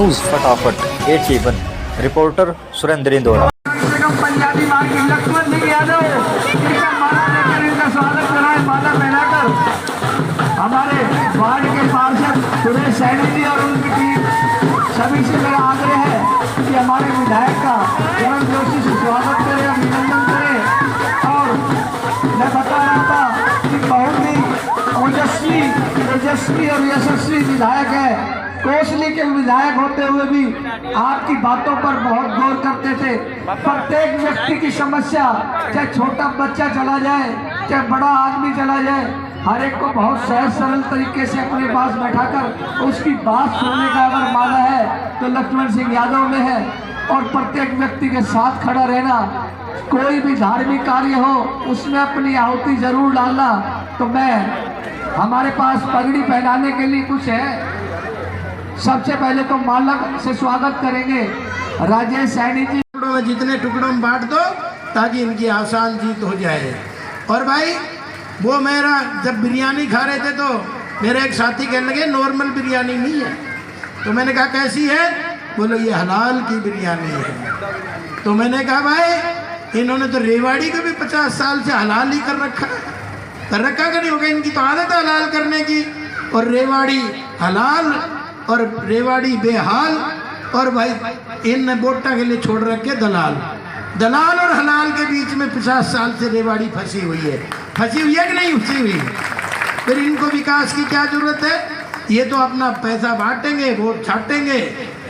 News फटाफट 8 reporter Surendra Indora. Punjabi market Lakshman Singh Yadav इनका माला लेकर इनका स्वागत कराए, माला पहनाकर हमारे वार्ड के पार्षद सुरेश सैनी जी और उनकी टीम सभी से मेरा आग्रह है कि हमारे विधायक का किरण जोशी से स्वागत करें, अभिनंदन करें। और मैं बता रहा था कि बहुत ही तेजस्वी और यशस्वी विधायक है। कोसली के विधायक होते हुए भी आपकी बातों पर बहुत गौर करते थे। प्रत्येक व्यक्ति की समस्या, चाहे छोटा बच्चा चला जाए चाहे बड़ा आदमी चला जाए, हर एक को बहुत सहज सरल तरीके से अपने पास बैठाकर उसकी बात सुनने का अगर माना है तो लक्ष्मण सिंह यादव में है। और प्रत्येक व्यक्ति के साथ खड़ा रहना, कोई भी धार्मिक कार्य हो उसमें अपनी आहुति जरूर डालना। तो मैं हमारे पास पगड़ी पहनाने के लिए कुछ है। सबसे पहले तो माला से स्वागत करेंगे राजेश सैनी जी। जितने टुकड़ों में बांट दो ताकि इनकी आसान जीत हो जाए। और भाई वो मेरा जब बिरयानी खा रहे थे तो मेरे एक साथी कहने लगे नॉर्मल बिरयानी नहीं है। तो मैंने कहा कैसी है? बोलो ये हलाल की बिरयानी है। तो मैंने कहा भाई इन्होंने तो रेवाड़ी को भी 50 साल से हलाल ही कर रखा का नहीं होगा। इनकी तो आदत है हलाल करने की। और रेवाड़ी हलाल और रेवाड़ी बेहाल। और भाई इन वोटा के लिए छोड़ रखे दलाल और हलाल के बीच में 50 साल से रेवाड़ी फंसी हुई है कि नहीं फंसी हुई? फिर इनको विकास की क्या जरूरत है? ये तो अपना पैसा बांटेंगे, वोट छाटेंगे,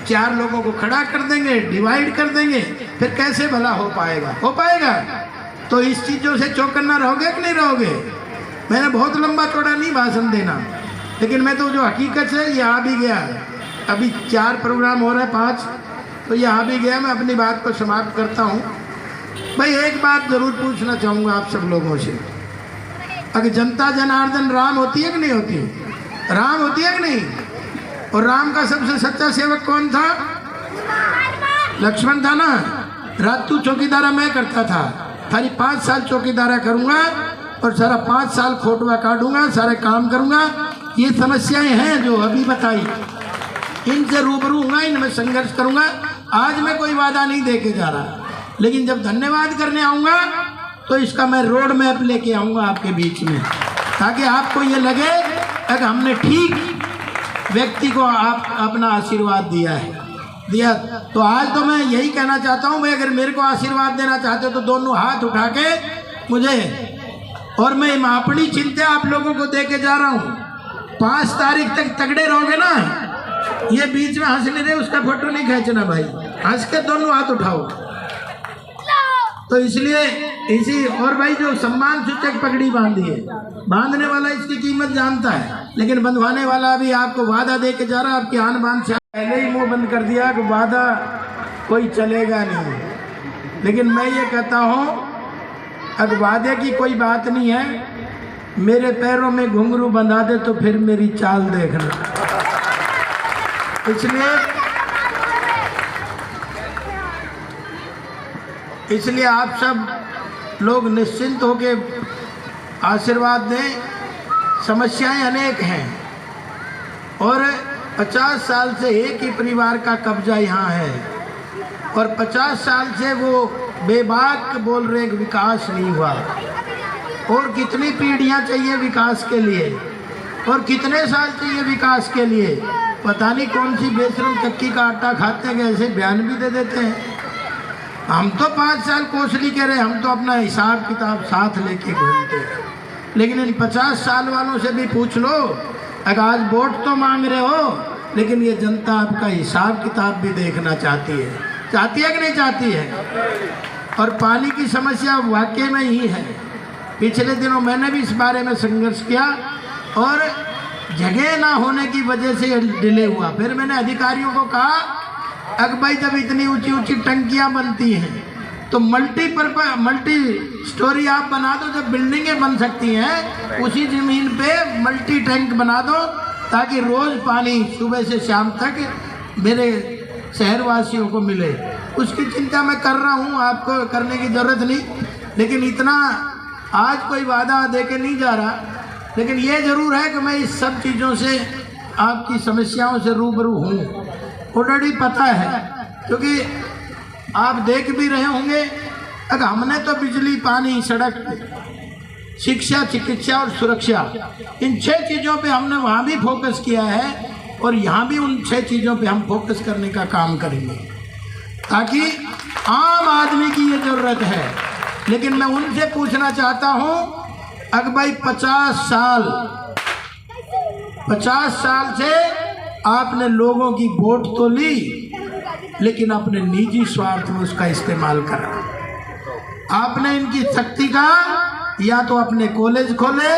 4 लोगों को खड़ा कर देंगे, डिवाइड कर देंगे, फिर कैसे भला हो पाएगा? तो इस चीज़ों से चौकन्ना रहोगे कि नहीं रहोगे? मैंने बहुत लंबा चौड़ा नहीं भाषण देना, लेकिन मैं तो जो हकीकत है ये आ भी गया। अभी 4 प्रोग्राम हो रहे हैं, 5, तो ये आ भी गया। मैं अपनी बात को समाप्त करता हूँ। भाई एक बात जरूर पूछना चाहूँगा आप सब लोगों से, अगर जनता जनार्दन राम होती है कि नहीं होती? राम होती है कि नहीं? और राम का सबसे सच्चा सेवक कौन था? लक्ष्मण था ना। रात तू चौकीदारा मैं करता था, खाली 5 साल चौकीदारा करूँगा और सारा 5 साल खोटवा काटूंगा, सारे काम करूँगा। ये समस्याएं हैं जो अभी बताई, इनसे रूबरू हूँगा, इनमें संघर्ष करूँगा। आज मैं कोई वादा नहीं दे के जा रहा, लेकिन जब धन्यवाद करने आऊँगा तो इसका मैं रोड मैप लेके आऊँगा आपके बीच में, ताकि आपको ये लगे कि हमने ठीक व्यक्ति को आप अपना आशीर्वाद दिया। तो आज तो मैं यही कहना चाहता हूँ भाई, अगर मेरे को आशीर्वाद देना चाहते हो तो दोनों हाथ उठा के मुझे, और मैं अपनी चिंता आप लोगों को दे के जा रहा हूँ। 5 तारीख तक तगड़े रहोगे ना, ये बीच में हंस नहीं रहे उसका फोटो नहीं खींचना भाई, हंस के दोनों हाथ उठाओ। तो इसलिए इसी, और भाई जो सम्मान सूचक पगड़ी बांधी है, बांधने वाला इसकी कीमत जानता है, लेकिन बंधवाने वाला भी आपको वादा दे के जा रहा है। आपकी आन बान से पहले ही मुंह बंद कर दिया कि वादा कोई चलेगा नहीं। लेकिन मैं ये कहता हूँ अब वादे की कोई बात नहीं है, मेरे पैरों में घुंघरू बंधा दे तो फिर मेरी चाल देखना। इसलिए आप सब लोग निश्चिंत होकर आशीर्वाद दें। समस्याएं अनेक हैं और 50 साल से एक ही परिवार का कब्जा यहाँ है, और 50 साल से वो बेबाक बोल रहे कि विकास नहीं हुआ। और कितनी पीढ़ियाँ चाहिए विकास के लिए, और कितने साल चाहिए विकास के लिए? पता नहीं कौन सी बेशरम चक्की का आटा खाते हैं, ऐसे बयान भी दे देते हैं। हम तो 5 साल कोसली के रहे, हम तो अपना हिसाब किताब साथ लेके घूमते हैं। लेकिन इन 50 साल वालों से भी पूछ लो, अगर आज वोट तो मांग रहे हो, लेकिन ये जनता आपका हिसाब किताब भी देखना चाहती है कि नहीं चाहती है? और पानी की समस्या वाकई में ही है। पिछले दिनों मैंने भी इस बारे में संघर्ष किया, और जगह ना होने की वजह से डिले हुआ। फिर मैंने अधिकारियों को कहा, अगर भाई जब इतनी ऊंची ऊंची टंकियां बनती हैं तो मल्टी स्टोरी आप बना दो, जब बिल्डिंगें बन सकती हैं उसी ज़मीन पे मल्टी टैंक बना दो, ताकि रोज़ पानी सुबह से शाम तक मेरे शहरवासियों को मिले। उसकी चिंता मैं कर रहा हूँ, आपको करने की ज़रूरत नहीं। लेकिन इतना आज कोई वादा दे के नहीं जा रहा, लेकिन ये ज़रूर है कि मैं इस सब चीज़ों से, आपकी समस्याओं से रूबरू हूँ। ऑलरेडी पता है, क्योंकि आप देख भी रहे होंगे। अगर हमने तो बिजली, पानी, सड़क, शिक्षा, चिकित्सा और सुरक्षा, इन 6 चीज़ों पे हमने वहाँ भी फोकस किया है और यहाँ भी उन 6 चीज़ों पे हम फोकस करने का काम करेंगे, ताकि आम आदमी की ये ज़रूरत है। लेकिन मैं उनसे पूछना चाहता हूँ, अगर भाई 50 साल से आपने लोगों की वोट तो ली, लेकिन अपने निजी स्वार्थ में उसका इस्तेमाल करा। आपने इनकी शक्ति का या तो अपने कॉलेज खोले,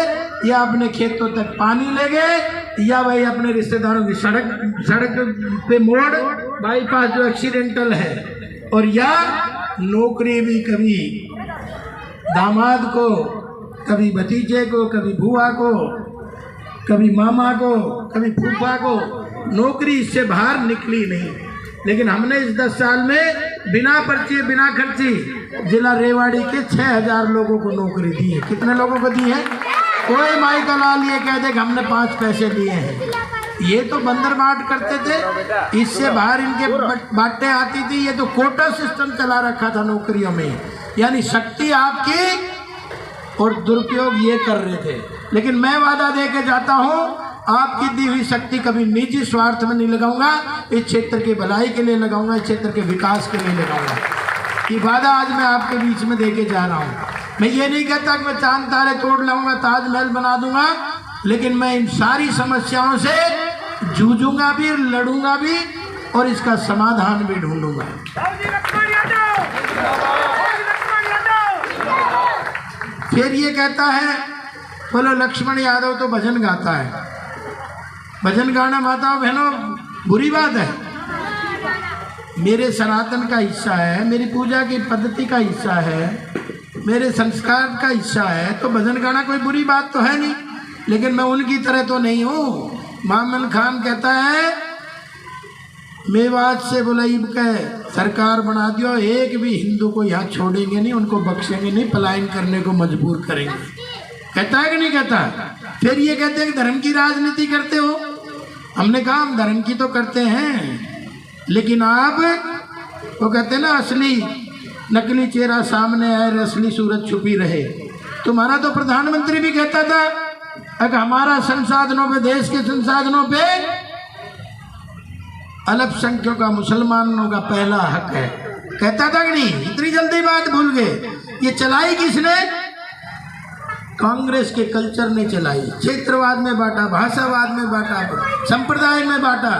या अपने खेतों तक पानी ले गए, या भाई अपने रिश्तेदारों की सड़क पे मोड़, बाईपास जो एक्सीडेंटल है, और या नौकरी भी कभी दामाद को, कभी भतीजे को, कभी बुआ को, कभी मामा को, कभी फूफा को, नौकरी इससे बाहर निकली नहीं। लेकिन हमने इस 10 साल में बिना पर्ची, बिना खर्ची जिला रेवाड़ी के 6000 लोगों को नौकरी दी है। कितने लोगों को दी है? कोई माई का लाल ये कह दे कि हमने 5 पैसे दिए हैं। ये तो बंदर बांट करते थे, इससे बाहर इनके बातें आती थी। ये तो कोटा सिस्टम चला रखा था नौकरियों में, यानी शक्ति आपकी और दुरुपयोग ये कर रहे थे। लेकिन मैं वादा दे के जाता हूँ, आपकी दी हुई शक्ति कभी निजी स्वार्थ में नहीं लगाऊंगा, इस क्षेत्र की भलाई के लिए लगाऊंगा, इस क्षेत्र के विकास के लिए लगाऊंगा। ये वादा आज मैं आपके बीच में दे के जा रहा हूँ। मैं ये नहीं कहता कि मैं चांद तारे तोड़ लाऊंगा, ताजमहल बना दूंगा, लेकिन मैं इन सारी समस्याओं से जूझूंगा भी, लड़ूंगा भी और इसका समाधान भी ढूंढूंगा। फिर ये कहता है, बोलो लक्ष्मण यादव तो भजन गाता है। भजन गाना माताओं बहनों बुरी बात है, मेरे सनातन का हिस्सा है, मेरी पूजा की पद्धति का हिस्सा है, मेरे संस्कार का हिस्सा है, तो भजन गाना कोई बुरी बात तो है नहीं। लेकिन मैं उनकी तरह तो नहीं हूँ। मामन खान कहता है, मेवात से बुलाइब के सरकार बना दियो, एक भी हिंदू को यहाँ छोड़ेंगे नहीं, उनको बख्शेंगे नहीं, पलायन करने को मजबूर करेंगे। कहता है कि नहीं कहता? फिर ये कहते हैं कि धर्म की राजनीति करते हो। हमने कहा हम धर्म की तो करते हैं, लेकिन आप वो कहते हैं ना, असली नकली चेहरा सामने आए, असली सूरत छुपी रहे। तुम्हारा तो प्रधानमंत्री भी कहता था, अगर हमारा संसाधनों पे, देश के संसाधनों पे अल्पसंख्यकों का, मुसलमानों का पहला हक है। कहता था कि नहीं? इतनी जल्दी बात भूल गए। ये चलाई किसने? कांग्रेस के कल्चर ने चलाई। क्षेत्रवाद में बांटा, भाषावाद में बांटा, संप्रदाय में बांटा।